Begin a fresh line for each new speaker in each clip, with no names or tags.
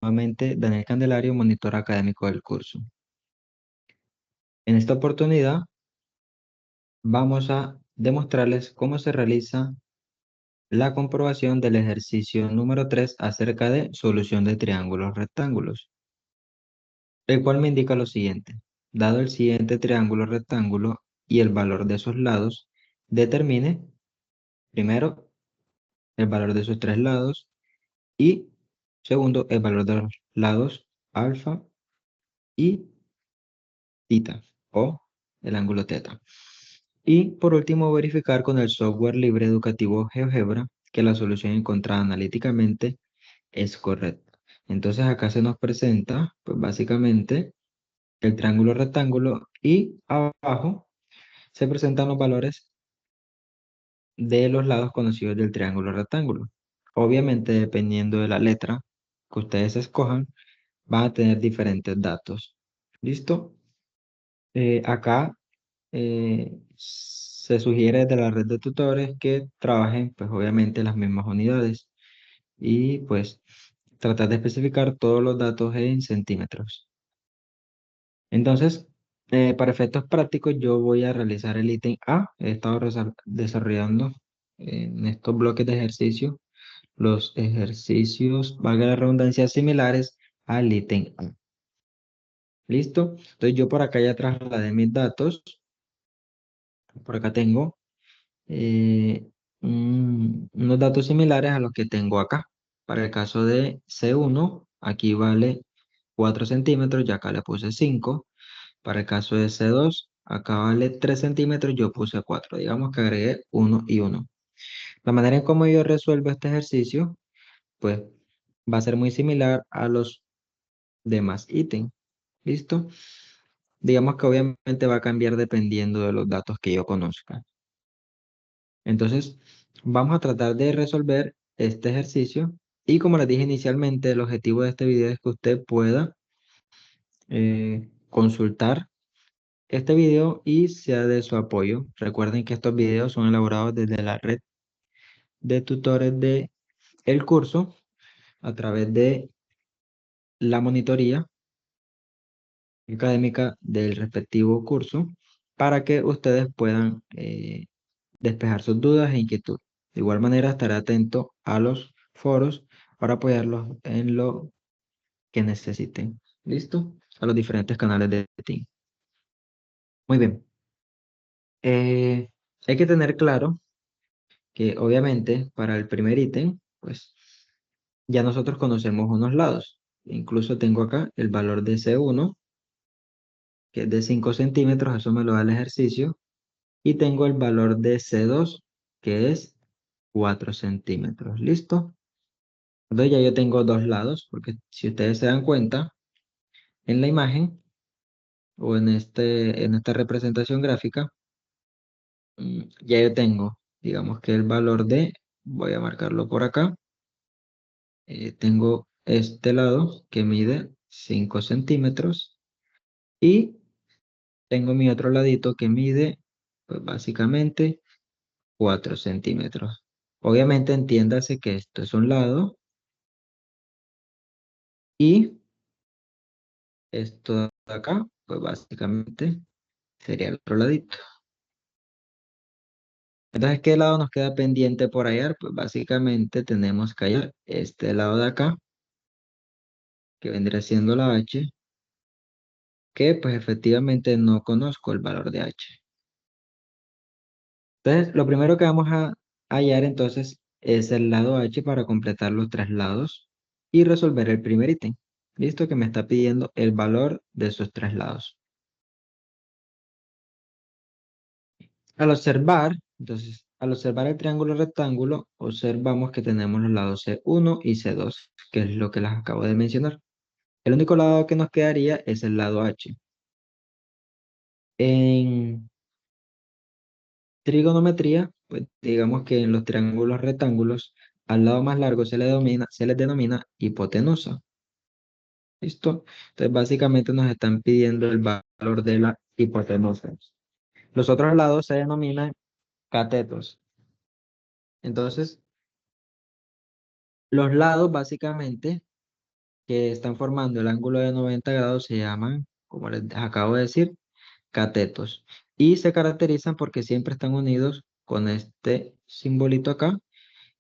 nuevamente Daniel Candelario, monitor académico del curso. En esta oportunidad vamos a demostrarles cómo se realiza la comprobación del ejercicio número 3 acerca de solución de triángulos rectángulos, el cual me indica lo siguiente. Dado el siguiente triángulo rectángulo y el valor de sus lados, determine primero el valor de sus tres lados y segundo el valor de los lados alfa y tita o el ángulo teta. Y por último, verificar con el software libre educativo GeoGebra que la solución encontrada analíticamente es correcta. Entonces acá se nos presenta, pues básicamente, el triángulo rectángulo y abajo se presentan los valores de los lados conocidos del triángulo rectángulo. Obviamente, dependiendo de la letra que ustedes escojan, van a tener diferentes datos. ¿Listo? Acá se sugiere de la red de tutores que trabajen, pues obviamente, las mismas unidades y pues tratar de especificar todos los datos en centímetros. Entonces, para efectos prácticos, yo voy a realizar el ítem A. He estado desarrollando en estos bloques de ejercicio los ejercicios, valga la redundancia, similares al ítem A. ¿Listo? Entonces yo por acá ya trasladé mis datos. Por acá tengo unos datos similares a los que tengo acá. Para el caso de C1, aquí vale 4 centímetros, ya acá le puse 5. Para el caso de C2, acá vale 3 centímetros, yo puse 4. Digamos que agregué 1 y 1. La manera en cómo yo resuelvo este ejercicio, pues va a ser muy similar a los demás ítems. ¿Listo? Digamos que obviamente va a cambiar dependiendo de los datos que yo conozca. Entonces, vamos a tratar de resolver este ejercicio. Y como les dije inicialmente, el objetivo de este video es que usted pueda consultar este video y sea de su apoyo. Recuerden que estos videos son elaborados desde la red de tutores de el curso a través de la monitoría académica del respectivo curso para que ustedes puedan despejar sus dudas e inquietudes. De igual manera, estaré atento a los foros para apoyarlos en lo que necesiten. ¿Listo? A los diferentes canales de Team. Muy bien. Hay que tener claro que obviamente para el primer ítem, pues ya nosotros conocemos unos lados. Incluso tengo acá el valor de C1, que es de 5 centímetros, eso me lo da el ejercicio. Y tengo el valor de C2, que es 4 centímetros. ¿Listo? Entonces ya yo tengo dos lados, porque si ustedes se dan cuenta, en la imagen o en esta representación gráfica, ya yo tengo, digamos que el valor de, voy a marcarlo por acá, tengo este lado que mide 5 centímetros y tengo mi otro ladito que mide, pues básicamente 4 centímetros. Obviamente entiéndase que esto es un lado y esto de acá, pues básicamente sería el otro ladito. Entonces, ¿qué lado nos queda pendiente por hallar? Pues básicamente tenemos que hallar este lado de acá, que vendría siendo la H, que pues efectivamente no conozco el valor de H. Entonces, lo primero que vamos a hallar entonces es el lado H para completar los tres lados y resolver el primer ítem. Listo, que me está pidiendo el valor de esos tres lados. Al observar, entonces, al observar el triángulo rectángulo, observamos que tenemos los lados C1 y C2, que es lo que les acabo de mencionar. El único lado que nos quedaría es el lado H. En trigonometría, pues digamos que en los triángulos rectángulos, al lado más largo se les denomina hipotenusa. ¿Listo? Entonces, básicamente nos están pidiendo el valor de la hipotenusa. Los otros lados se denominan catetos. Entonces, los lados básicamente que están formando el ángulo de 90 grados se llaman, como les acabo de decir, catetos. Y se caracterizan porque siempre están unidos con este simbolito acá.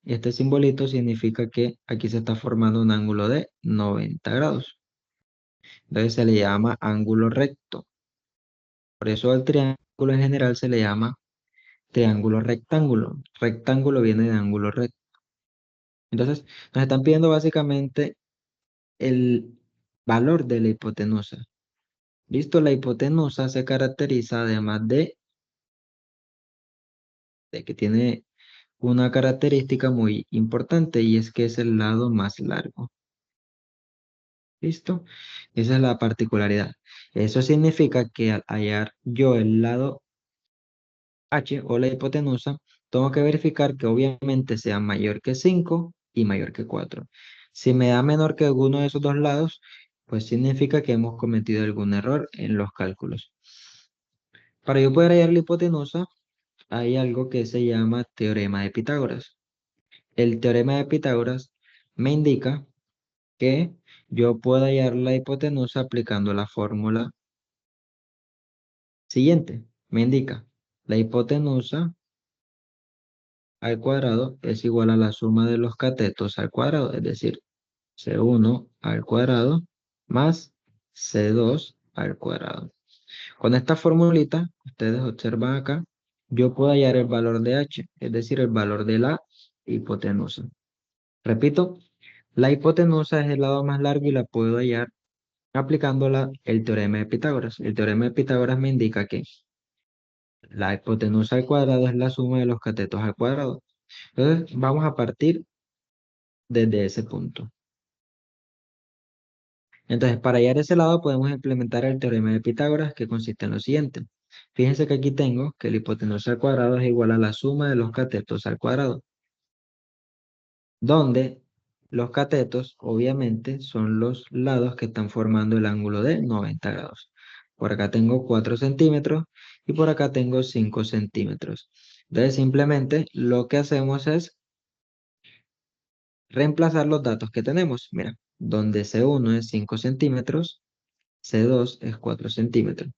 Y este simbolito significa que aquí se está formando un ángulo de 90 grados. Entonces se le llama ángulo recto. Por eso al triángulo en general se le llama triángulo rectángulo. Rectángulo viene de ángulo recto. Entonces nos están pidiendo básicamente el valor de la hipotenusa. Listo, la hipotenusa se caracteriza además de que tiene una característica muy importante y es que es el lado más largo. ¿Listo? Esa es la particularidad. Eso significa que al hallar yo el lado h o la hipotenusa, tengo que verificar que obviamente sea mayor que 5 y mayor que 4. Si me da menor que alguno de esos dos lados, pues significa que hemos cometido algún error en los cálculos. Para yo poder hallar la hipotenusa, hay algo que se llama teorema de Pitágoras. El teorema de Pitágoras me indica que yo puedo hallar la hipotenusa aplicando la fórmula siguiente. Me indica la hipotenusa al cuadrado es igual a la suma de los catetos al cuadrado, es decir, C1 al cuadrado más C2 al cuadrado. Con esta formulita, ustedes observan acá, yo puedo hallar el valor de h, es decir, el valor de la hipotenusa. Repito, la hipotenusa es el lado más largo y la puedo hallar aplicando el teorema de Pitágoras. El teorema de Pitágoras me indica que la hipotenusa al cuadrado es la suma de los catetos al cuadrado. Entonces, vamos a partir desde ese punto. Entonces, para hallar ese lado podemos implementar el teorema de Pitágoras, que consiste en lo siguiente. Fíjense que aquí tengo que la hipotenusa al cuadrado es igual a la suma de los catetos al cuadrado, donde los catetos obviamente son los lados que están formando el ángulo de 90 grados. Por acá tengo 4 centímetros y por acá tengo 5 centímetros. Entonces simplemente lo que hacemos es reemplazar los datos que tenemos. Mira, donde C1 es 5 centímetros, C2 es 4 centímetros.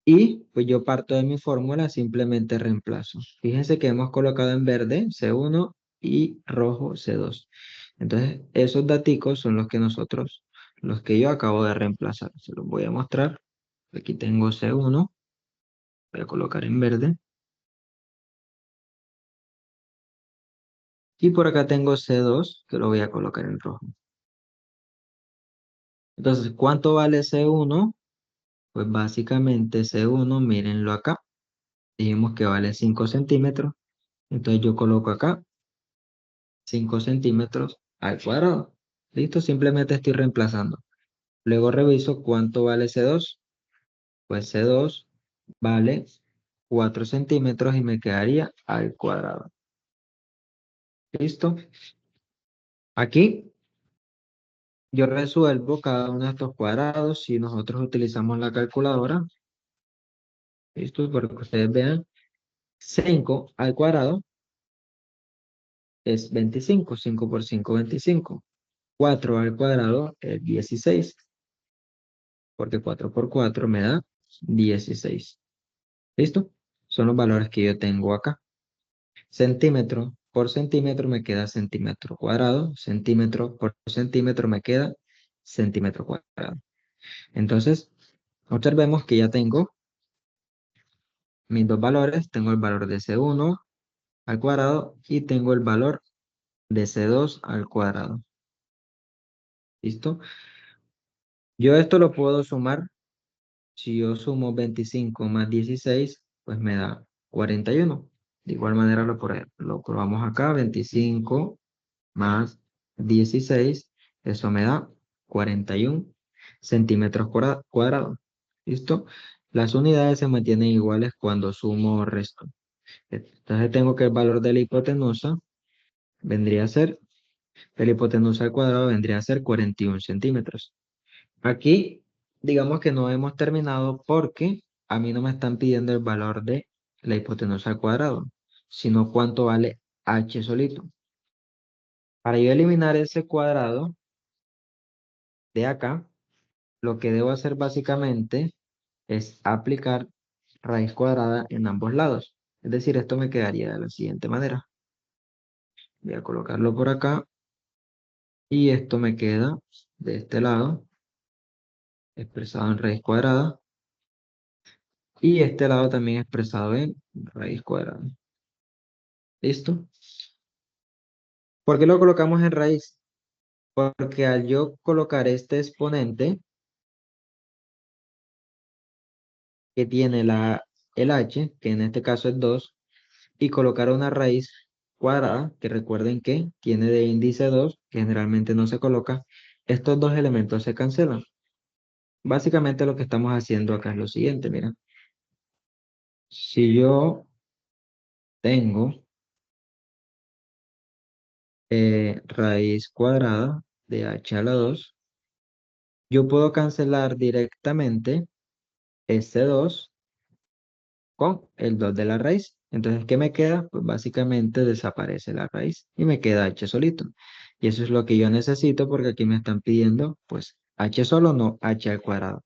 Y pues yo parto de mi fórmula, simplemente reemplazo. Fíjense que hemos colocado en verde C1 y rojo C2. Entonces, esos daticos son los que yo acabo de reemplazar. Se los voy a mostrar. Aquí tengo C1, voy a colocar en verde. Y por acá tengo C2, que lo voy a colocar en rojo. Entonces, ¿cuánto vale C1? Pues básicamente C1, mírenlo acá. Dijimos que vale 5 centímetros. Entonces yo coloco acá 5 centímetros al cuadrado. Listo, simplemente estoy reemplazando. Luego reviso cuánto vale C2. Pues C2 vale 4 centímetros y me quedaría al cuadrado. Listo. Aquí yo resuelvo cada uno de estos cuadrados si nosotros utilizamos la calculadora. Listo, para que ustedes vean. 5 al cuadrado es 25. 5 por 5, 25. 4 al cuadrado es 16. Porque 4 por 4 me da 16. ¿Listo? Son los valores que yo tengo acá. Centímetro por centímetro me queda centímetro cuadrado. Centímetro por centímetro me queda centímetro cuadrado. Entonces, observemos que ya tengo mis dos valores. Tengo el valor de C1 al cuadrado y tengo el valor de C2 al cuadrado. ¿Listo? Yo esto lo puedo sumar. Si yo sumo 25 más 16, pues me da 41. De igual manera lo probamos acá, 25 más 16, eso me da 41 centímetros cuadrados. ¿Listo? Las unidades se mantienen iguales cuando sumo o resto. Entonces tengo que el valor de la hipotenusa vendría a ser, de la hipotenusa al cuadrado vendría a ser 41 centímetros. Aquí, digamos que no hemos terminado porque a mí no me están pidiendo el valor de la hipotenusa al cuadrado, sino cuánto vale h solito. Para yo eliminar ese cuadrado, de acá, lo que debo hacer básicamente es aplicar raíz cuadrada en ambos lados. Es decir, esto me quedaría de la siguiente manera. Voy a colocarlo por acá y esto me queda de este lado, expresado en raíz cuadrada, y este lado también expresado en raíz cuadrada. ¿Listo? ¿Por qué lo colocamos en raíz? Porque al yo colocar este exponente que tiene el h, que en este caso es 2, y colocar una raíz cuadrada, que recuerden que tiene de índice 2, que generalmente no se coloca, estos dos elementos se cancelan. Básicamente lo que estamos haciendo acá es lo siguiente, mira. Si yo tengo raíz cuadrada de h a la 2, yo puedo cancelar directamente este 2 con el 2 de la raíz. Entonces, ¿qué me queda? Pues básicamente desaparece la raíz y me queda h solito. Y eso es lo que yo necesito porque aquí me están pidiendo, pues, h solo, no h al cuadrado.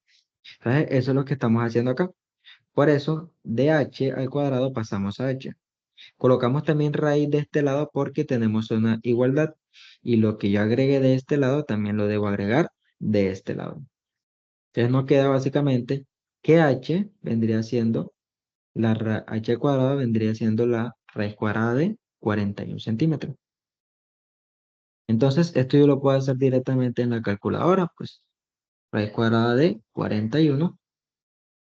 Entonces, eso es lo que estamos haciendo acá. Por eso, de h al cuadrado pasamos a h. Colocamos también raíz de este lado porque tenemos una igualdad. Y lo que yo agregué de este lado también lo debo agregar de este lado. Entonces, nos queda básicamente que h vendría siendo h cuadrada vendría siendo la raíz cuadrada de 41 centímetros. Entonces, esto yo lo puedo hacer directamente en la calculadora, pues raíz cuadrada de 41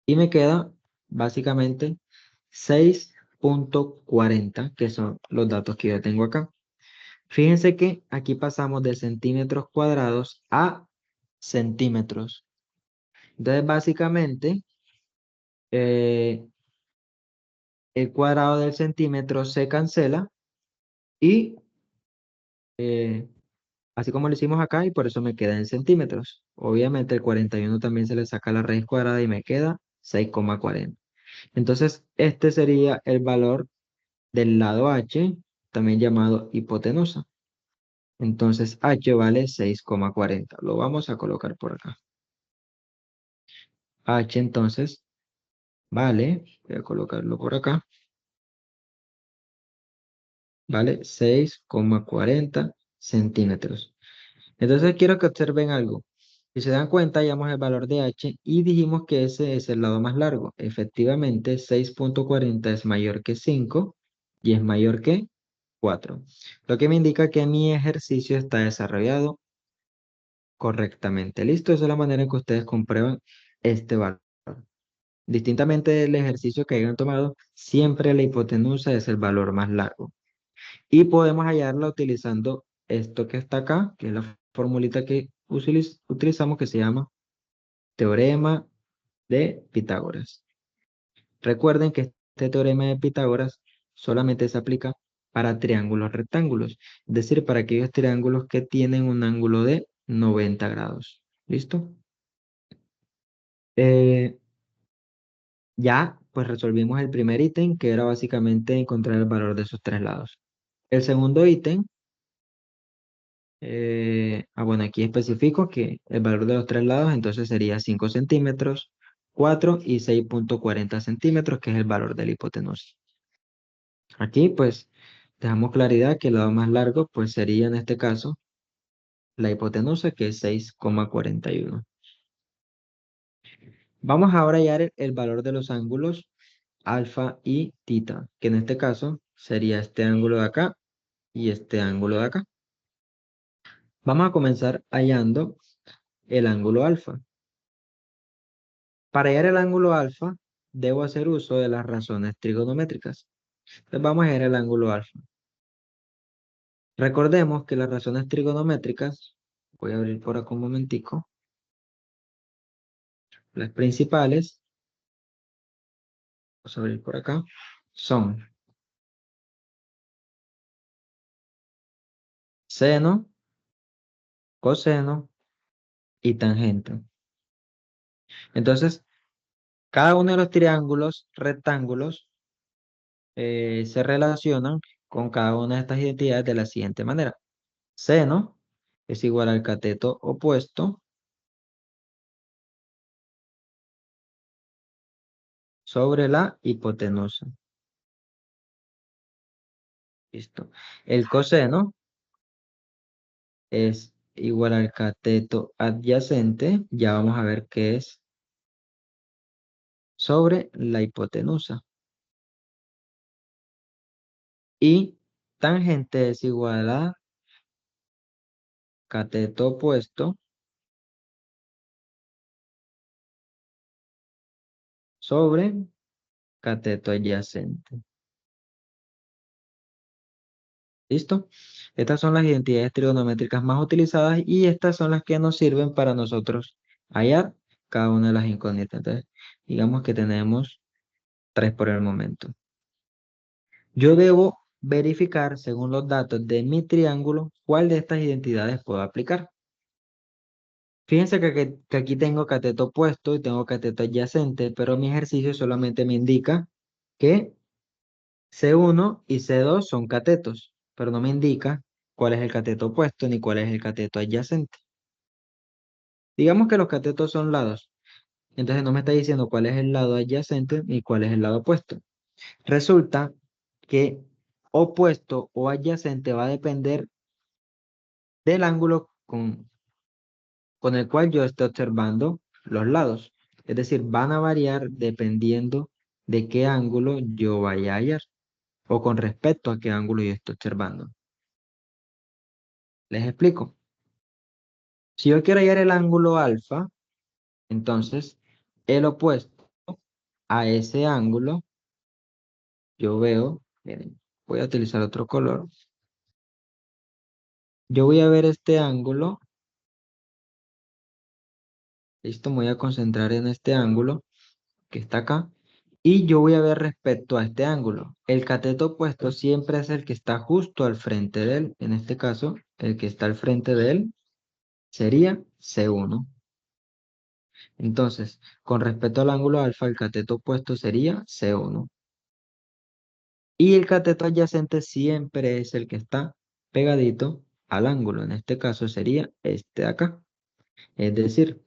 y me queda básicamente 6,40, que son los datos que yo tengo acá. Fíjense que aquí pasamos de centímetros cuadrados a centímetros. Entonces, básicamente, eh, el cuadrado del centímetro se cancela y eh, así como lo hicimos acá, y por eso me queda en centímetros. Obviamente el 41 también se le saca la raíz cuadrada y me queda 6,40. Entonces, este sería el valor del lado h, también llamado hipotenusa. Entonces, h vale 6,40. Lo vamos a colocar por acá. H entonces vale, voy a colocarlo por acá, vale 6,40 centímetros. Entonces quiero que observen algo. Si se dan cuenta, hallamos el valor de h y dijimos que ese es el lado más largo. Efectivamente, 6,40 es mayor que 5 y es mayor que 4. Lo que me indica que mi ejercicio está desarrollado correctamente. Listo, esa es la manera en que ustedes comprueban este valor. Distintamente del ejercicio que hayan tomado, siempre la hipotenusa es el valor más largo. Y podemos hallarla utilizando esto que está acá, que es la formulita que utilizamos que se llama teorema de Pitágoras. Recuerden que este teorema de Pitágoras solamente se aplica para triángulos rectángulos, es decir, para aquellos triángulos que tienen un ángulo de 90 grados. ¿Listo? Eh, ya, pues resolvimos el primer ítem, que era básicamente encontrar el valor de esos tres lados. El segundo ítem, bueno, aquí especifico que el valor de los tres lados entonces sería 5 centímetros, 4 y 6,40 centímetros, que es el valor de la hipotenusa. Aquí pues dejamos claridad que el lado más largo pues sería en este caso la hipotenusa, que es 6,41. Vamos ahora a hallar el valor de los ángulos alfa y tita, que en este caso sería este ángulo de acá y este ángulo de acá. Vamos a comenzar hallando el ángulo alfa. Para hallar el ángulo alfa, debo hacer uso de las razones trigonométricas. Entonces vamos a hallar el ángulo alfa. Recordemos que las razones trigonométricas, voy a abrir por acá un momentico, las principales, vamos a abrir por acá, son seno, coseno y tangente. Entonces, cada uno de los triángulos rectángulos se relacionan con cada una de estas identidades de la siguiente manera. Seno es igual al cateto opuesto sobre la hipotenusa. Listo. El coseno es igual al cateto adyacente, ya vamos a ver qué es, sobre la hipotenusa. Y tangente es igual a cateto opuesto sobre cateto adyacente. ¿Listo? Estas son las identidades trigonométricas más utilizadas y estas son las que nos sirven para nosotros hallar cada una de las incógnitas. Entonces, digamos que tenemos tres por el momento. Yo debo verificar, según los datos de mi triángulo, cuál de estas identidades puedo aplicar. Fíjense que aquí tengo cateto opuesto y tengo cateto adyacente, pero mi ejercicio solamente me indica que C1 y C2 son catetos, pero no me indica cuál es el cateto opuesto ni cuál es el cateto adyacente. Digamos que los catetos son lados, entonces no me está diciendo cuál es el lado adyacente ni cuál es el lado opuesto. Resulta que opuesto o adyacente va a depender del ángulo con el cual yo esté observando los lados. Es decir, van a variar dependiendo de qué ángulo yo vaya a hallar o con respecto a qué ángulo yo estoy observando. Les explico. Si yo quiero hallar el ángulo alfa, entonces el opuesto a ese ángulo, yo veo, miren, voy a utilizar otro color. Yo voy a ver este ángulo, listo, me voy a concentrar en este ángulo que está acá, y yo voy a ver respecto a este ángulo. El cateto opuesto siempre es el que está justo al frente de él. En este caso, el que está al frente de él sería C1. Entonces, con respecto al ángulo alfa, el cateto opuesto sería C1. Y el cateto adyacente siempre es el que está pegadito al ángulo. En este caso sería este de acá. Es decir,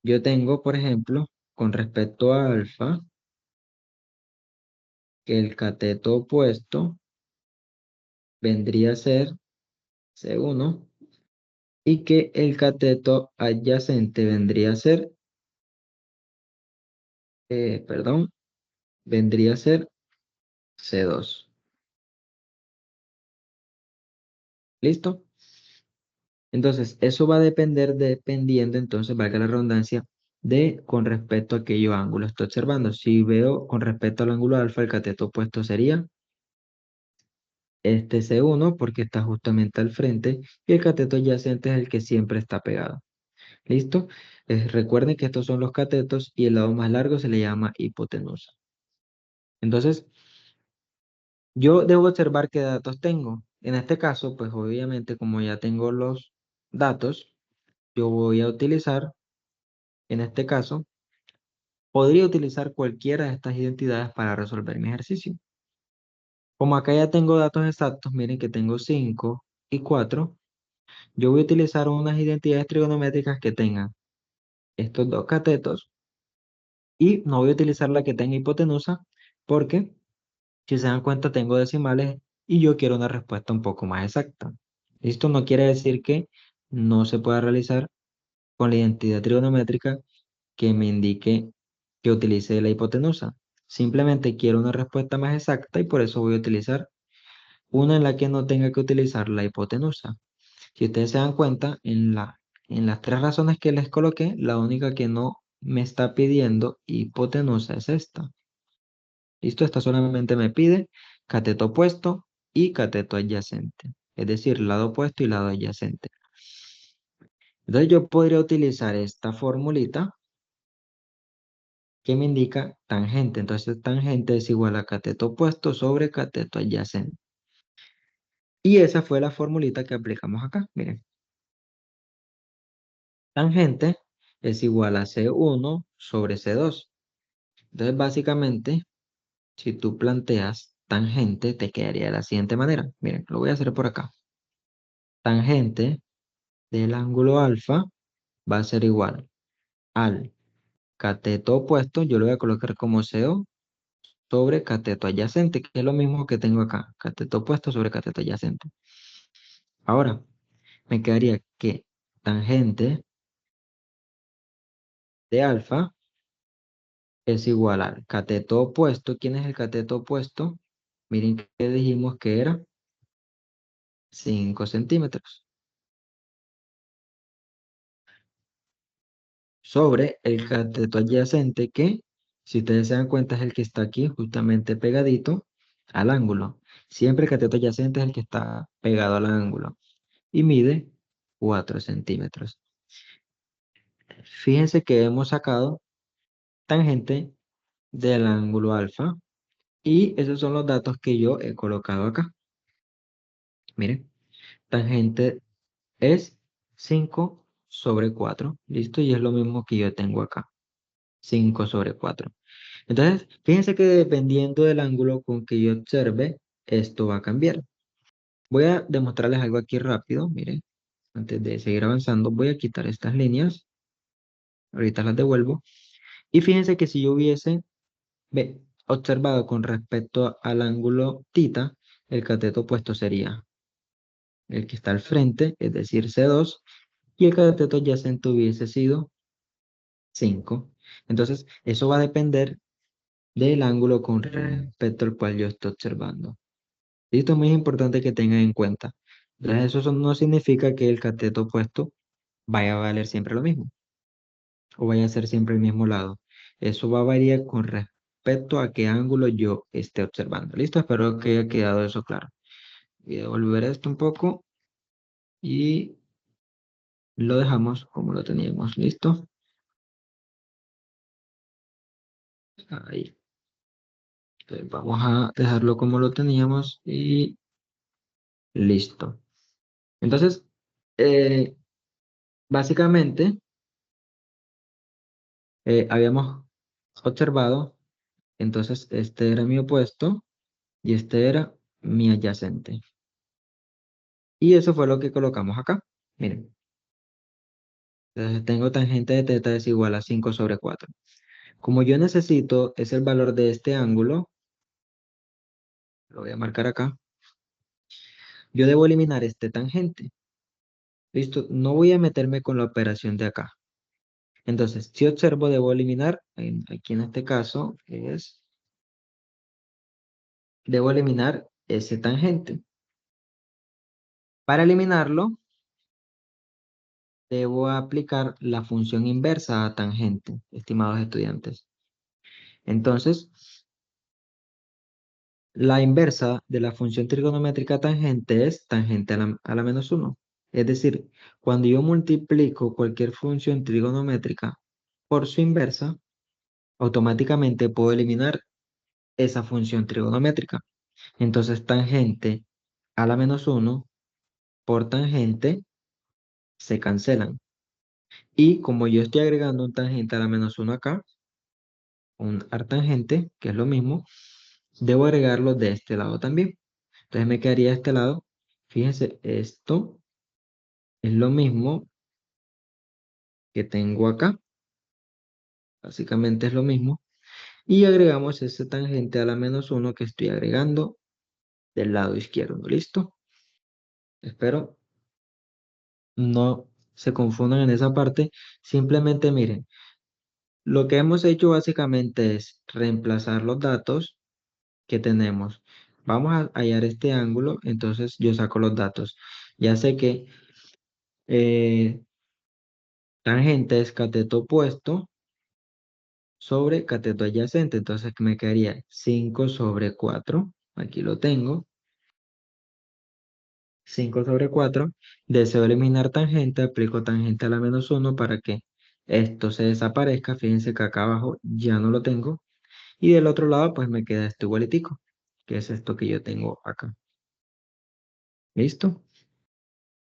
yo tengo, por ejemplo, con respecto a alfa, que el cateto opuesto vendría a ser C1 y que el cateto adyacente vendría a ser, perdón, vendría a ser C2. ¿Listo? Entonces, eso va a depender dependiendo, entonces, valga la redundancia, de con respecto a qué yo ángulo estoy observando. Si veo con respecto al ángulo alfa, el cateto opuesto sería este C1 porque está justamente al frente y el cateto adyacente es el que siempre está pegado. ¿Listo? Recuerden que estos son los catetos y el lado más largo se le llama hipotenusa. Entonces, yo debo observar qué datos tengo. En este caso, pues obviamente como ya tengo los datos, yo voy a utilizar, en este caso, podría utilizar cualquiera de estas identidades para resolver mi ejercicio. Como acá ya tengo datos exactos, miren que tengo 5 y 4, yo voy a utilizar unas identidades trigonométricas que tengan estos dos catetos y no voy a utilizar la que tenga hipotenusa porque, si se dan cuenta, tengo decimales y yo quiero una respuesta un poco más exacta. Esto no quiere decir que no se pueda realizar con la identidad trigonométrica que me indique que utilice la hipotenusa. Simplemente quiero una respuesta más exacta y por eso voy a utilizar una en la que no tenga que utilizar la hipotenusa. Si ustedes se dan cuenta, en las tres razones que les coloqué, la única que no me está pidiendo hipotenusa es esta. ¿Listo? Esta solamente me pide cateto opuesto y cateto adyacente. Es decir, lado opuesto y lado adyacente. Entonces yo podría utilizar esta formulita que me indica tangente. Entonces tangente es igual a cateto opuesto sobre cateto adyacente. Y esa fue la formulita que aplicamos acá. Miren, tangente es igual a C1 sobre C2. Entonces básicamente, si tú planteas tangente, te quedaría de la siguiente manera. Miren, lo voy a hacer por acá. Tangente del ángulo alfa va a ser igual al cateto opuesto, yo lo voy a colocar como CO sobre cateto adyacente, que es lo mismo que tengo acá, cateto opuesto sobre cateto adyacente. Ahora, me quedaría que tangente de alfa es igual al cateto opuesto. ¿Quién es el cateto opuesto? Miren que dijimos que era 5 centímetros. Sobre el cateto adyacente que, si ustedes se dan cuenta, es el que está aquí justamente pegadito al ángulo. Siempre el cateto adyacente es el que está pegado al ángulo y mide 4 centímetros. Fíjense que hemos sacado tangente del ángulo alfa y esos son los datos que yo he colocado acá. Miren, tangente es 5 sobre 4, ¿listo? Y es lo mismo que yo tengo acá, 5 sobre 4. Entonces, fíjense que dependiendo del ángulo con que yo observe, esto va a cambiar. Voy a demostrarles algo aquí rápido, miren, antes de seguir avanzando, voy a quitar estas líneas, ahorita las devuelvo, y fíjense que si yo hubiese observado con respecto al ángulo θ, el cateto opuesto sería el que está al frente, es decir, C2, y el cateto adyacente hubiese sido 5. Entonces, eso va a depender del ángulo con respecto al cual yo estoy observando. Y esto es muy importante que tengan en cuenta. Entonces, no significa que el cateto opuesto vaya a valer siempre lo mismo o vaya a ser siempre el mismo lado. Eso va a variar con respecto a qué ángulo yo esté observando. ¿Listo? Espero que haya quedado eso claro. Voy a devolver esto un poco y lo dejamos como lo teníamos. ¿Listo? Ahí. Entonces, vamos a dejarlo como lo teníamos y listo. Entonces, eh, básicamente, habíamos observado, entonces este era mi opuesto y este era mi adyacente. Y eso fue lo que colocamos acá. Miren, entonces tengo tangente de teta es igual a 5 sobre 4. Como yo necesito es el valor de este ángulo, lo voy a marcar acá, yo debo eliminar este tangente. ¿Listo? No voy a meterme con la operación de acá. Entonces, si observo, debo eliminar, aquí en este caso debo eliminar ese tangente. Para eliminarlo, debo aplicar la función inversa a tangente, estimados estudiantes. Entonces, la inversa de la función trigonométrica tangente es tangente a la menos 1. Es decir, cuando yo multiplico cualquier función trigonométrica por su inversa, automáticamente puedo eliminar esa función trigonométrica. Entonces, tangente a la menos 1 por tangente se cancelan. Y como yo estoy agregando un tangente a la menos 1 acá, un artangente, que es lo mismo, debo agregarlo de este lado también. Entonces me quedaría de este lado. Fíjense, esto es lo mismo que tengo acá. Básicamente es lo mismo. Y agregamos ese tangente a la menos 1 que estoy agregando del lado izquierdo. ¿Listo? Espero no se confundan en esa parte. Simplemente miren, lo que hemos hecho básicamente es reemplazar los datos que tenemos. Vamos a hallar este ángulo, entonces yo saco los datos. Ya sé que eh, tangente es cateto opuesto sobre cateto adyacente, entonces me quedaría 5 sobre 4. Aquí lo tengo. 5 sobre 4. Deseo eliminar tangente, aplico tangente a la menos 1 para que esto se desaparezca. Fíjense que acá abajo ya no lo tengo. Y del otro lado pues me queda esto igualitico, que es esto que yo tengo acá. ¿Listo?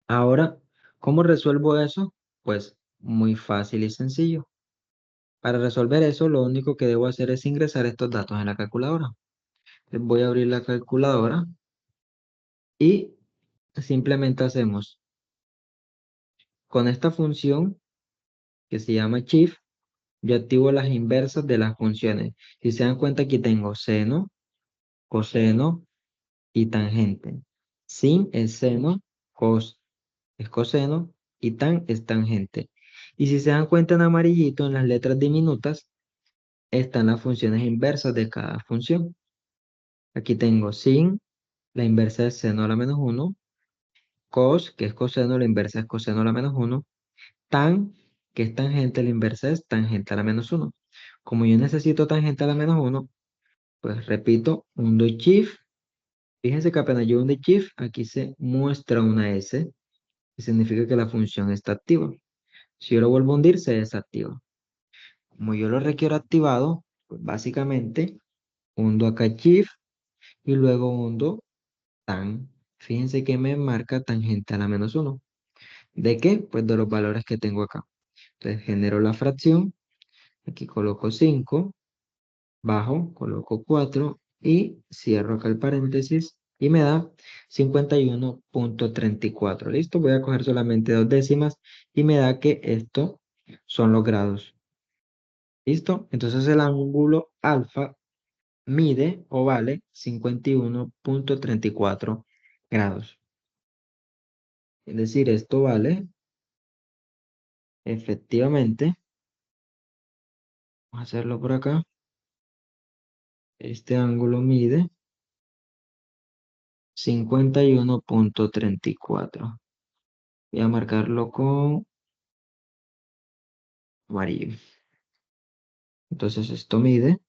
Ahora, ¿cómo resuelvo eso? Pues muy fácil y sencillo. Para resolver eso, lo único que debo hacer es ingresar estos datos en la calculadora. Voy a abrir la calculadora y simplemente hacemos con esta función que se llama shift, yo activo las inversas de las funciones. Si se dan cuenta, aquí tengo seno, coseno y tangente. Sin es seno, cos es coseno y tan es tangente. Y si se dan cuenta en amarillito, en las letras diminutas, están las funciones inversas de cada función. Aquí tengo sin, la inversa es seno a la menos 1, cos, que es coseno, la inversa es coseno a la menos 1, tan, que es tangente, la inversa es tangente a la menos 1. Como yo necesito tangente a la menos 1, pues repito, hundo shift. Fíjense que apenas yo hundo shift, aquí se muestra una S, que significa que la función está activa. Si yo lo vuelvo a hundir, se desactiva. Como yo lo requiero activado, pues básicamente hundo acá shift y luego hundo tan. Fíjense que me marca tangente a la menos 1. ¿De qué? Pues de los valores que tengo acá. Entonces genero la fracción, aquí coloco 5, bajo, coloco 4 y cierro acá el paréntesis y me da 51,34. ¿Listo? Voy a coger solamente dos décimas y me da que esto son los grados. ¿Listo? Entonces el ángulo alfa mide o vale 51,34 grados. Es decir, esto vale efectivamente, vamos a hacerlo por acá, este ángulo mide 51,34. Voy a marcarlo con amarillo. Entonces esto mide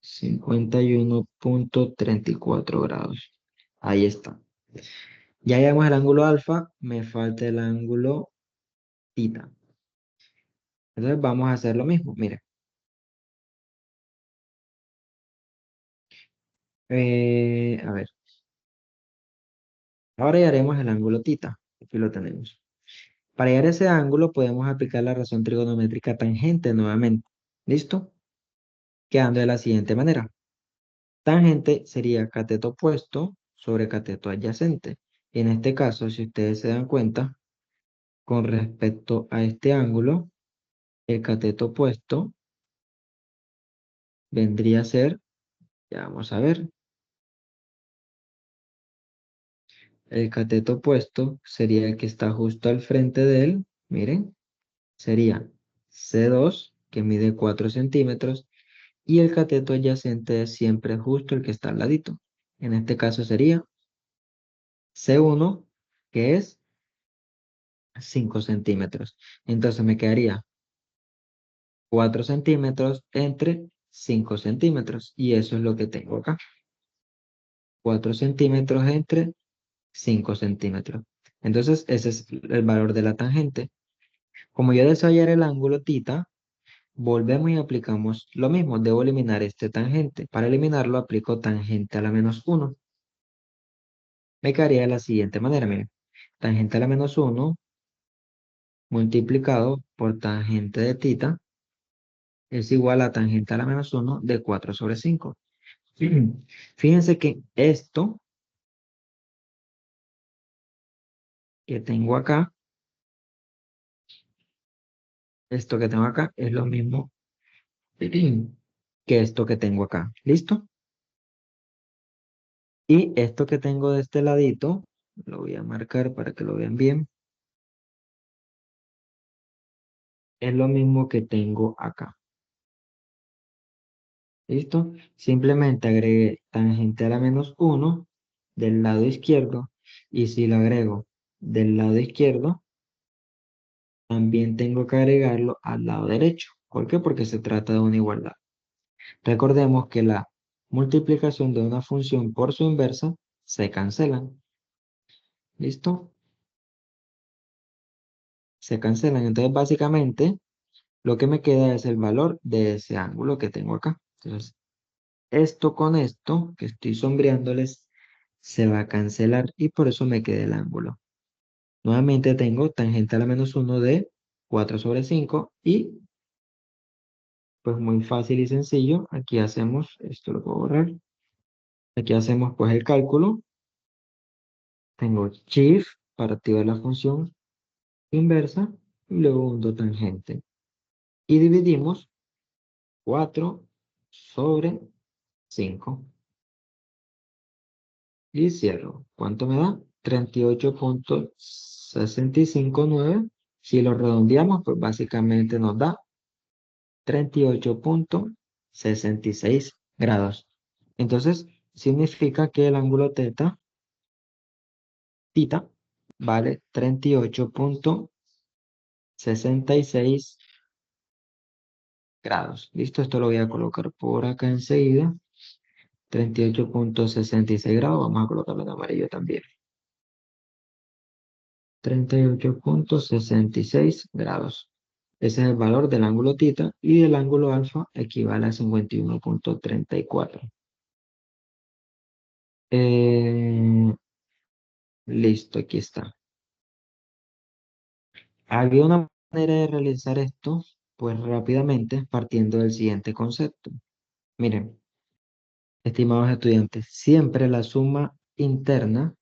51,34 grados. Ahí está. Ya hallamos el ángulo alfa, me falta el ángulo tita. Entonces vamos a hacer lo mismo. Mira, a ver, ahora ya haremos el ángulo tita. Aquí lo tenemos. Para hallar ese ángulo podemos aplicar la razón trigonométrica tangente nuevamente. ¿Listo? Quedando de la siguiente manera. Tangente sería cateto opuesto sobre cateto adyacente. En este caso, si ustedes se dan cuenta, con respecto a este ángulo, el cateto opuesto vendría a ser, ya vamos a ver, el cateto opuesto sería el que está justo al frente de él, miren, sería C2, que mide 4 centímetros, y el cateto adyacente es siempre justo el que está al ladito. En este caso sería C1, que es 5 centímetros. Entonces me quedaría 4 centímetros entre 5 centímetros. Y eso es lo que tengo acá. 4 centímetros entre 5 centímetros. Entonces ese es el valor de la tangente. Como yo deseo hallar el ángulo tita, volvemos y aplicamos lo mismo. Debo eliminar este tangente. Para eliminarlo aplico tangente a la menos 1. Me quedaría de la siguiente manera. Miren. Tangente a la menos 1 multiplicado por tangente de tita es igual a tangente a la menos 1 de 4 sobre 5. Fíjense que que tengo acá, esto que tengo acá es lo mismo que esto que tengo acá. ¿Listo? Y esto que tengo de este ladito, lo voy a marcar para que lo vean bien, es lo mismo que tengo acá. ¿Listo? Simplemente agregué tangente a la menos 1 del lado izquierdo y si lo agrego del lado izquierdo, también tengo que agregarlo al lado derecho. ¿Por qué? Porque se trata de una igualdad. Recordemos que la multiplicación de una función por su inversa se cancelan. ¿Listo? Se cancelan. Entonces, básicamente, lo que me queda es el valor de ese ángulo que tengo acá. Entonces, esto con esto, que estoy sombreándoles, se va a cancelar y por eso me queda el ángulo. Nuevamente tengo tangente a la menos 1 de 4 sobre 5 y pues muy fácil y sencillo. Aquí hacemos, esto lo puedo borrar. Aquí hacemos pues el cálculo. Tengo shift para activar la función inversa y luego hundo tangente. y dividimos 4/5 y cierro. ¿Cuánto me da? 38,659. Si lo redondeamos, pues básicamente nos da 38,66 grados. Entonces, significa que el ángulo tita vale 38,66 grados. Listo, esto lo voy a colocar por acá enseguida. 38,66 grados. Vamos a colocarlo en amarillo también. 38,66 grados. Ese es el valor del ángulo tita y del ángulo alfa equivale a 51,34. Eh, listo, aquí está. Había una manera de realizar esto, pues rápidamente, partiendo del siguiente concepto. Miren, estimados estudiantes, siempre la suma interna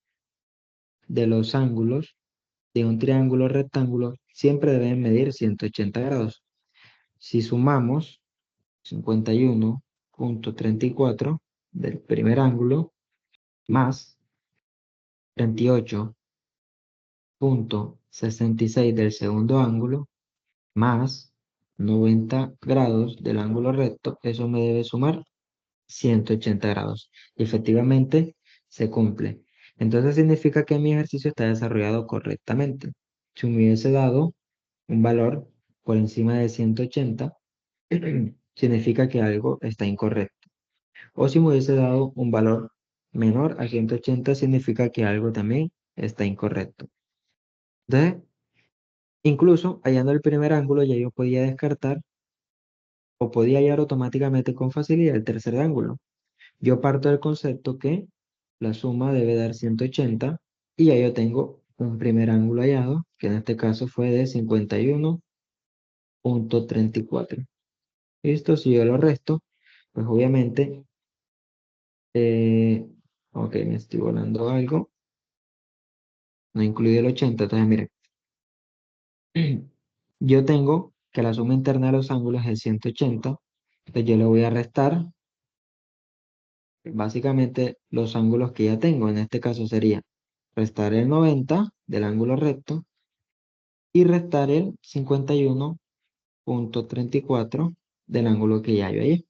de los ángulos de un triángulo rectángulo siempre deben medir 180 grados. Si sumamos 51,34 del primer ángulo más 38,66 del segundo ángulo más 90 grados del ángulo recto, eso me debe sumar 180 grados. Y efectivamente se cumple. Entonces significa que mi ejercicio está desarrollado correctamente. Si me hubiese dado un valor por encima de 180, significa que algo está incorrecto. O si me hubiese dado un valor menor a 180, significa que algo también está incorrecto. Entonces, incluso hallando el primer ángulo, ya yo podía descartar o podía hallar automáticamente con facilidad el tercer ángulo. Yo parto del concepto que la suma debe dar 180 y ya yo tengo un primer ángulo hallado, que en este caso fue de 51,34. Listo, si yo lo resto, pues obviamente, eh, ok, me estoy volando algo, no incluye el 80, entonces miren, yo tengo que la suma interna de los ángulos es 180, entonces yo le voy a restar básicamente los ángulos que ya tengo, en este caso sería restar el 90 del ángulo recto y restar el 51,34 del ángulo que ya hay ahí.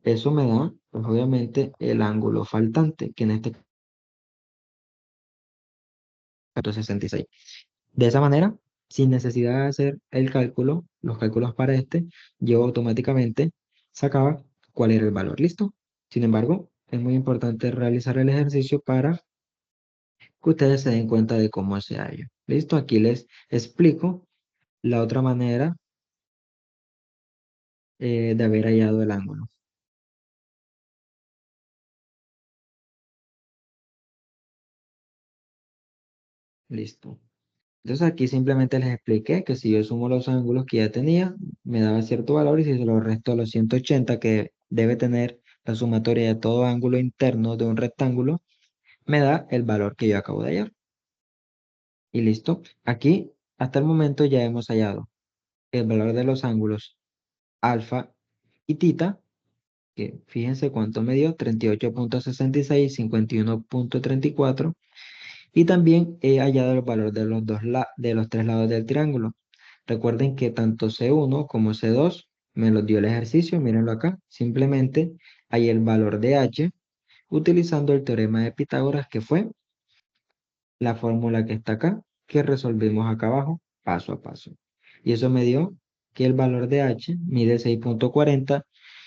Eso me da, pues obviamente, el ángulo faltante, que en este caso es 66. De esa manera, sin necesidad de hacer el cálculo, los cálculos para este, yo automáticamente sacaba cuál era el valor. ¿Listo? Sin embargo, es muy importante realizar el ejercicio para que ustedes se den cuenta de cómo se halla. ¿Listo? Aquí les explico la otra manera de haber hallado el ángulo. Listo. Entonces aquí simplemente les expliqué que si yo sumo los ángulos que ya tenía, me daba cierto valor y si se lo resto a los 180 que debe tener la sumatoria de todo ángulo interno de un rectángulo, me da el valor que yo acabo de hallar. Y listo. Aquí, hasta el momento ya hemos hallado el valor de los ángulos alfa y tita, que fíjense cuánto me dio, 38,66, 51,34. Y también he hallado el valor de de los tres lados del triángulo. Recuerden que tanto C1 como C2 me los dio el ejercicio, mírenlo acá. Simplemente hay el valor de H utilizando el teorema de Pitágoras, que fue la fórmula que está acá, que resolvimos acá abajo, paso a paso. Y eso me dio que el valor de H mide 6,40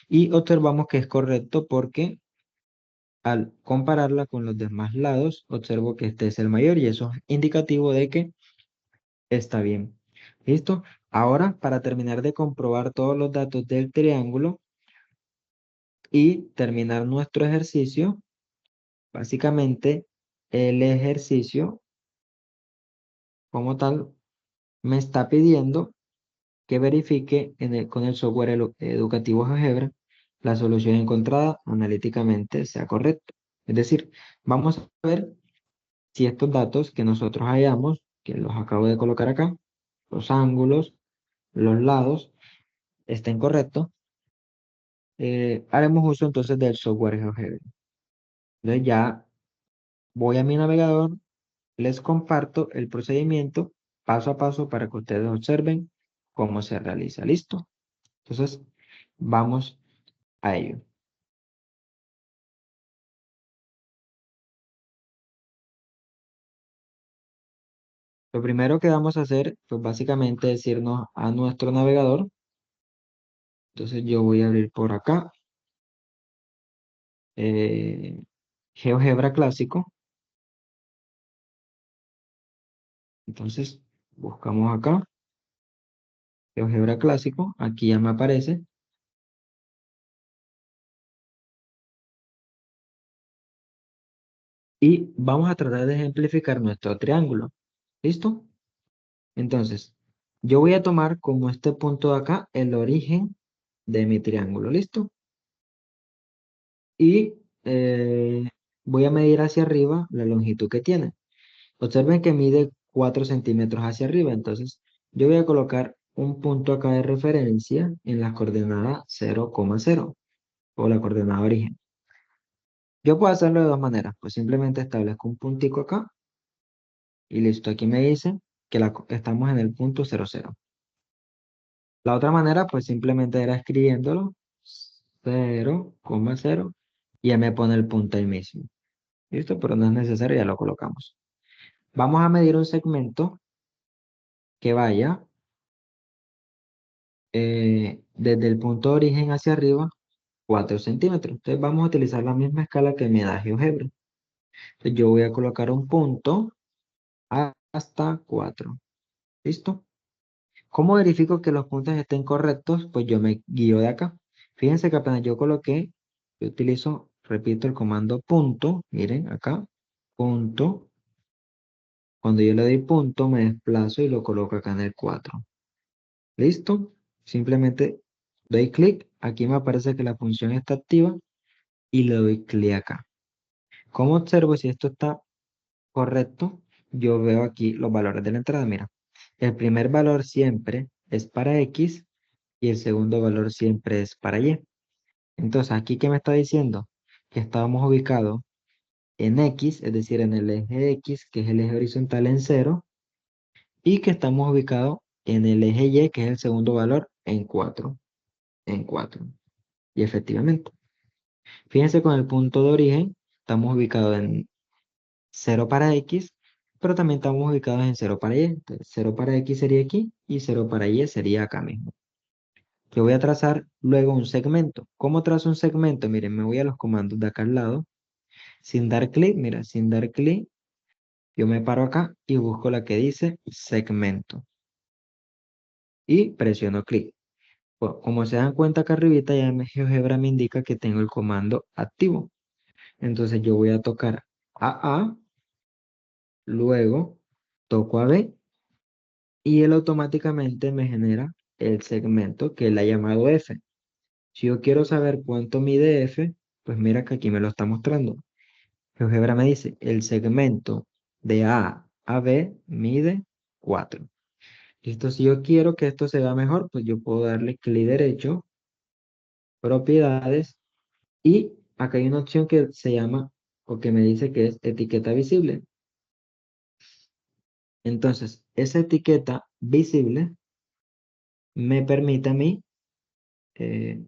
y observamos que es correcto porque al compararla con los demás lados, observo que este es el mayor y eso es indicativo de que está bien. ¿Listo? Ahora, para terminar de comprobar todos los datos del triángulo y terminar nuestro ejercicio, básicamente el ejercicio como tal me está pidiendo que verifique con el software educativo GeoGebra la solución encontrada analíticamente sea correcta. Es decir, vamos a ver si estos datos que nosotros hallamos, que los acabo de colocar acá, los ángulos, los lados, está incorrecto, haremos uso entonces del software GeoGebra. Entonces ya voy a mi navegador, les comparto el procedimiento paso a paso para que ustedes observen cómo se realiza. ¿Listo? Entonces, vamos a ello. Lo primero que vamos a hacer, pues básicamente es irnos a nuestro navegador. Entonces yo voy a abrir por acá eh, GeoGebra Clásico. Entonces buscamos acá GeoGebra Clásico. Aquí ya me aparece. Y vamos a tratar de ejemplificar nuestro triángulo. ¿Listo? Entonces, yo voy a tomar como este punto de acá el origen de mi triángulo. ¿Listo? Y voy a medir hacia arriba la longitud que tiene. Observen que mide 4 centímetros hacia arriba. Entonces, yo voy a colocar un punto acá de referencia en la coordenada 0,0 o la coordenada origen. Yo puedo hacerlo de dos maneras. Pues simplemente establezco un puntico acá y listo. Aquí me dice que estamos en el punto 00. La otra manera, pues simplemente era escribiéndolo 0,0 y ya me pone el punto ahí mismo. ¿Listo? Pero no es necesario, ya lo colocamos. Vamos a medir un segmento que vaya desde el punto de origen hacia arriba 4 centímetros. Entonces vamos a utilizar la misma escala que me da GeoGebra. Entonces yo voy a colocar un punto hasta 4. ¿Listo? ¿Cómo verifico que los puntos estén correctos? Pues yo me guío de acá. Fíjense que apenas yo coloqué, yo utilizo, repito, el comando punto. Miren acá, punto. Cuando yo le doy punto, me desplazo y lo coloco acá en el 4. ¿Listo? Simplemente doy clic. Aquí me aparece que la función está activa y le doy clic acá. ¿Cómo observo si esto está correcto? Yo veo aquí los valores de la entrada. Mira, el primer valor siempre es para X y el segundo valor siempre es para Y. Entonces, aquí, ¿qué me está diciendo? Que estábamos ubicados en X, es decir, en el eje X, que es el eje horizontal en 0, y que estamos ubicados en el eje Y, que es el segundo valor, en 4. En 4. Y efectivamente, fíjense con el punto de origen, estamos ubicados en 0 para X, pero también estamos ubicados en 0 para Y. Entonces, 0 para X sería aquí y 0 para Y sería acá mismo. Yo voy a trazar luego un segmento. ¿Cómo trazo un segmento? Miren, me voy a los comandos de acá al lado. Sin dar clic, mira, sin dar clic, yo me paro acá y busco la que dice segmento. Y presiono clic. Como se dan cuenta acá arribita, ya mi GeoGebra me indica que tengo el comando activo. Entonces yo voy a tocar a A, luego toco a B y él automáticamente me genera el segmento que él ha llamado F. Si yo quiero saber cuánto mide F, pues mira que aquí me lo está mostrando. GeoGebra me dice, el segmento de A a B mide 4. Listo, si yo quiero que esto se vea mejor, pues yo puedo darle clic derecho, propiedades, y acá hay una opción que se llama, o que me dice que es etiqueta visible. Entonces, esa etiqueta visible me permite a mí eh,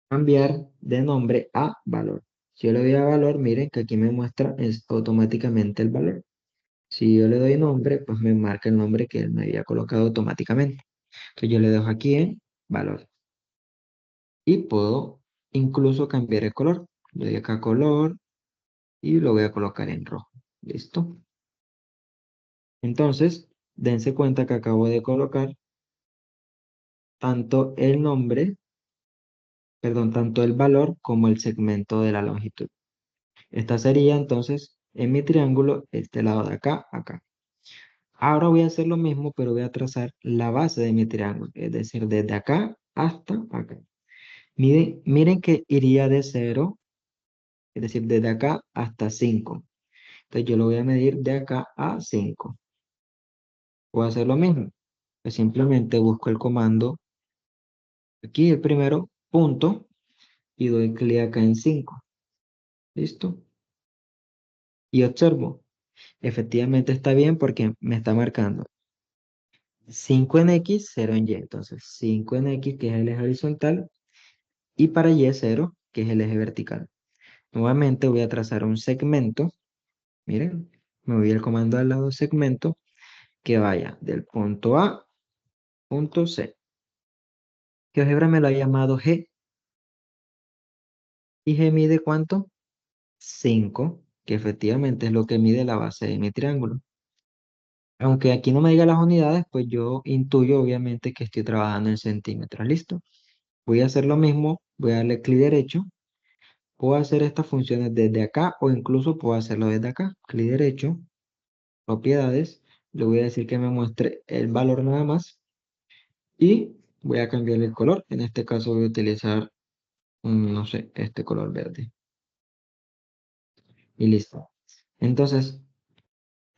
cambiar de nombre a valor. Si yo le doy a valor, miren que aquí me muestra automáticamente el valor. Si yo le doy nombre, pues me marca el nombre que él me había colocado automáticamente. Entonces yo le dejo aquí en valor. Y puedo incluso cambiar el color. Le doy acá color y lo voy a colocar en rojo. ¿Listo? Entonces, dense cuenta que acabo de colocar tanto el nombre, perdón, tanto el valor como el segmento de la longitud. Esta sería entonces en mi triángulo este lado de acá, acá. Ahora voy a hacer lo mismo, pero voy a trazar la base de mi triángulo, es decir, desde acá hasta acá. Miren que iría de 0, es decir, desde acá hasta 5. Entonces yo lo voy a medir de acá a 5. Voy a hacer lo mismo. Pues simplemente busco el comando Aquí el primero, punto, y doy clic acá en 5. ¿Listo? Y observo, efectivamente está bien porque me está marcando 5 en X, 0 en Y. Entonces, 5 en X, que es el eje horizontal, y para Y 0, que es el eje vertical. Nuevamente voy a trazar un segmento. Miren, me voy al comando al lado segmento que vaya del punto A, punto C. GeoGebra me lo ha llamado G. ¿Y G mide cuánto? 5, que efectivamente es lo que mide la base de mi triángulo. Aunque aquí no me diga las unidades, pues yo intuyo obviamente que estoy trabajando en centímetros. ¿Listo? Voy a hacer lo mismo, voy a darle clic derecho. Puedo hacer estas funciones desde acá o incluso puedo hacerlo desde acá. Clic derecho, propiedades. Le voy a decir que me muestre el valor nada más. Y voy a cambiarle el color. En este caso voy a utilizar, no sé, este color verde. Y listo. Entonces,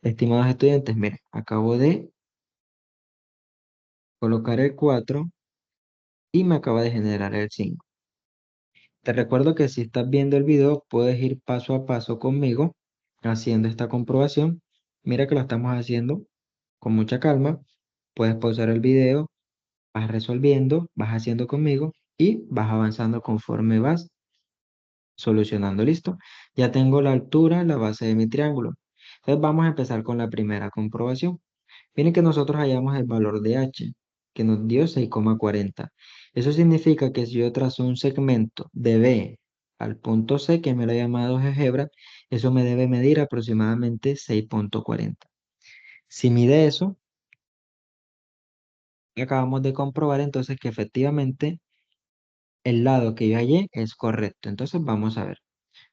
estimados estudiantes, miren, acabo de colocar el 4 y me acaba de generar el 5. Te recuerdo que si estás viendo el video, puedes ir paso a paso conmigo haciendo esta comprobación. Mira que lo estamos haciendo con mucha calma. Puedes pausar el video, vas resolviendo, vas haciendo conmigo y vas avanzando conforme vas solucionando. Listo. Ya tengo la altura, la base de mi triángulo. Entonces vamos a empezar con la primera comprobación. Miren que nosotros hallamos el valor de h, que nos dio 6,40. Eso significa que si yo trazo un segmento de B al punto C, que me lo he llamado álgebra, eso me debe medir aproximadamente 6,40. Si mide eso, acabamos de comprobar entonces que efectivamente el lado que yo hallé es correcto. Entonces vamos a ver.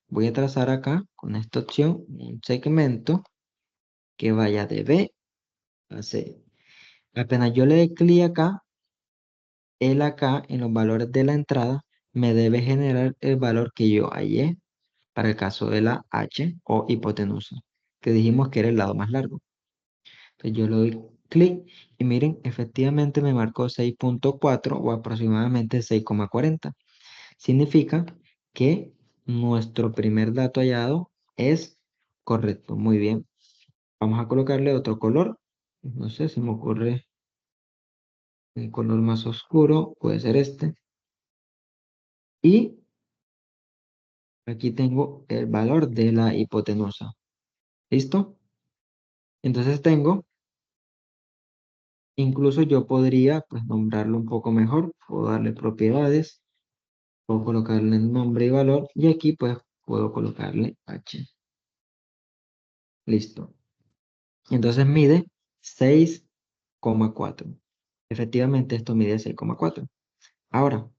Voy a trazar acá con esta opción un segmento que vaya de B a C. Apenas yo le dé clic acá, él acá en los valores de la entrada me debe generar el valor que yo hallé para el caso de la H o hipotenusa, que dijimos que era el lado más largo. Entonces yo le doy clic y miren, efectivamente me marcó 6,4 o aproximadamente 6,40. Significa que nuestro primer dato hallado es correcto. Muy bien. Vamos a colocarle otro color. No sé si me ocurre un color más oscuro. Puede ser este. Y aquí tengo el valor de la hipotenusa. ¿Listo? Entonces tengo, incluso yo podría pues nombrarlo un poco mejor. Puedo darle propiedades. Puedo colocarle nombre y valor. Y aquí pues puedo colocarle H. Listo. Entonces mide 6,4. Efectivamente esto mide 6,4. Ahora,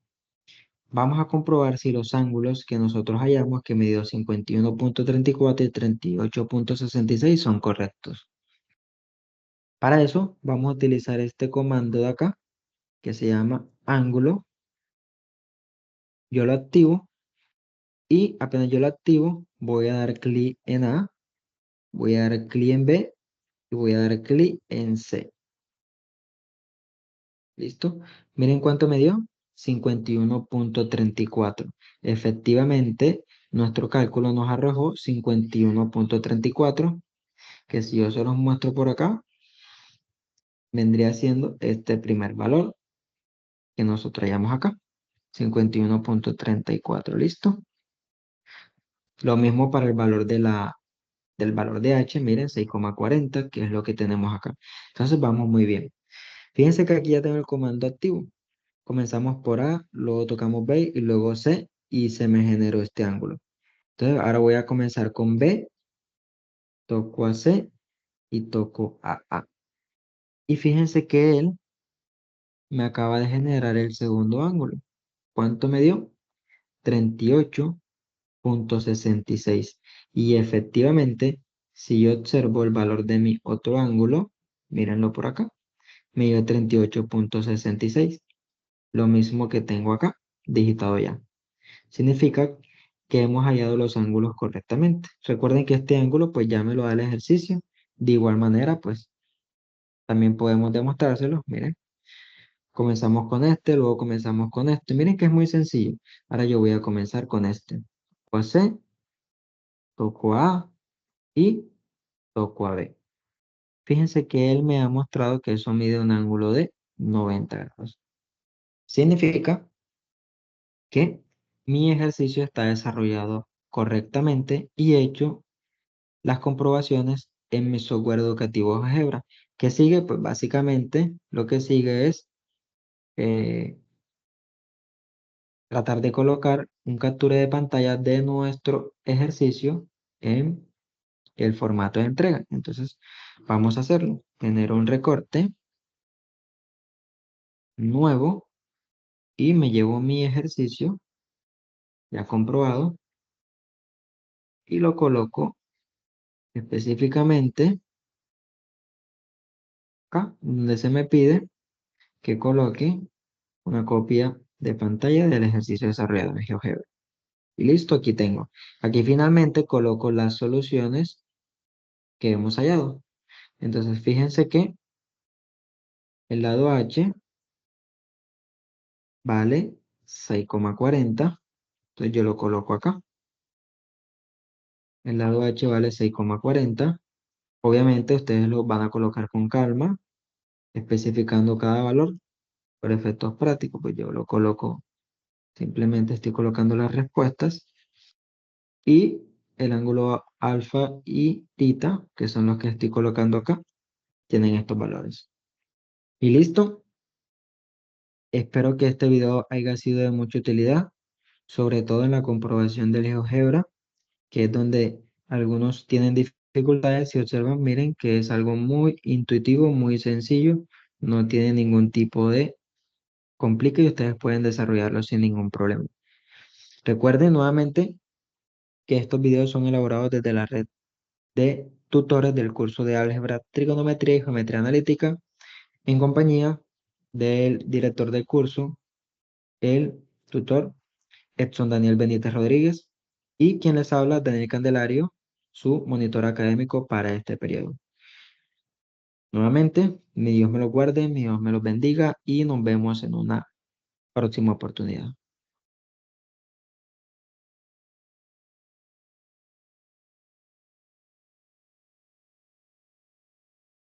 vamos a comprobar si los ángulos que nosotros hallamos que midió 51,34 y 38,66 son correctos. Para eso vamos a utilizar este comando de acá que se llama ángulo. Yo lo activo y apenas yo lo activo voy a dar clic en A, voy a dar clic en B y voy a dar clic en C. ¿Listo? Miren cuánto me dio. 51,34. Efectivamente, nuestro cálculo nos arrojó 51,34, que si yo se los muestro por acá, vendría siendo este primer valor que nosotros hallamos acá. 51,34. ¿Listo? Lo mismo para el valor del valor de H, miren, 6,40, que es lo que tenemos acá. Entonces vamos muy bien. Fíjense que aquí ya tengo el comando activo. Comenzamos por A, luego tocamos B y luego C y se me generó este ángulo. Entonces ahora voy a comenzar con B, toco a C y toco a A. Y fíjense que él me acaba de generar el segundo ángulo. ¿Cuánto me dio? 38,66. Y efectivamente, si yo observo el valor de mi otro ángulo, mírenlo por acá, me dio 38,66. Lo mismo que tengo acá, digitado ya. Significa que hemos hallado los ángulos correctamente. Recuerden que este ángulo pues ya me lo da el ejercicio. De igual manera pues también podemos demostrárselo. Miren, Comenzamos con este, luego comenzamos con este. Miren que es muy sencillo. Ahora yo voy a comenzar con este. Toco C, toco A y toco a B. Fíjense que él me ha mostrado que eso mide un ángulo de 90 grados. Significa que mi ejercicio está desarrollado correctamente y he hecho las comprobaciones en mi software educativo GeoGebra. ¿Qué sigue? Pues básicamente lo que sigue es eh, tratar de colocar un captura de pantalla de nuestro ejercicio en el formato de entrega. Entonces, vamos a hacerlo. Genero un recorte nuevo y me llevo mi ejercicio ya comprobado y lo coloco específicamente acá, donde se me pide que coloque una copia de pantalla del ejercicio desarrollado en GeoGebra. Y listo, aquí tengo. Aquí finalmente coloco las soluciones que hemos hallado. Entonces, fíjense que el lado H vale 6,40. Entonces yo lo coloco acá. El lado H vale 6,40. Obviamente ustedes lo van a colocar con calma, especificando cada valor por efectos prácticos. Pues yo lo coloco, simplemente estoy colocando las respuestas y el ángulo alfa y tita, que son los que estoy colocando acá, tienen estos valores. Y listo. Espero que este video haya sido de mucha utilidad, sobre todo en la comprobación del GeoGebra, que es donde algunos tienen dificultades. Si observan, miren que es algo muy intuitivo, muy sencillo, no tiene ningún tipo de complique y ustedes pueden desarrollarlo sin ningún problema. Recuerden nuevamente que estos videos son elaborados desde la red de tutores del curso de álgebra, trigonometría y geometría analítica en compañía del director del curso, el tutor Edson Daniel Benítez Rodríguez, y quien les habla, Daniel Candelario, su monitor académico para este periodo. Nuevamente, mi Dios me los guarde, mi Dios me los bendiga y nos vemos en una próxima oportunidad.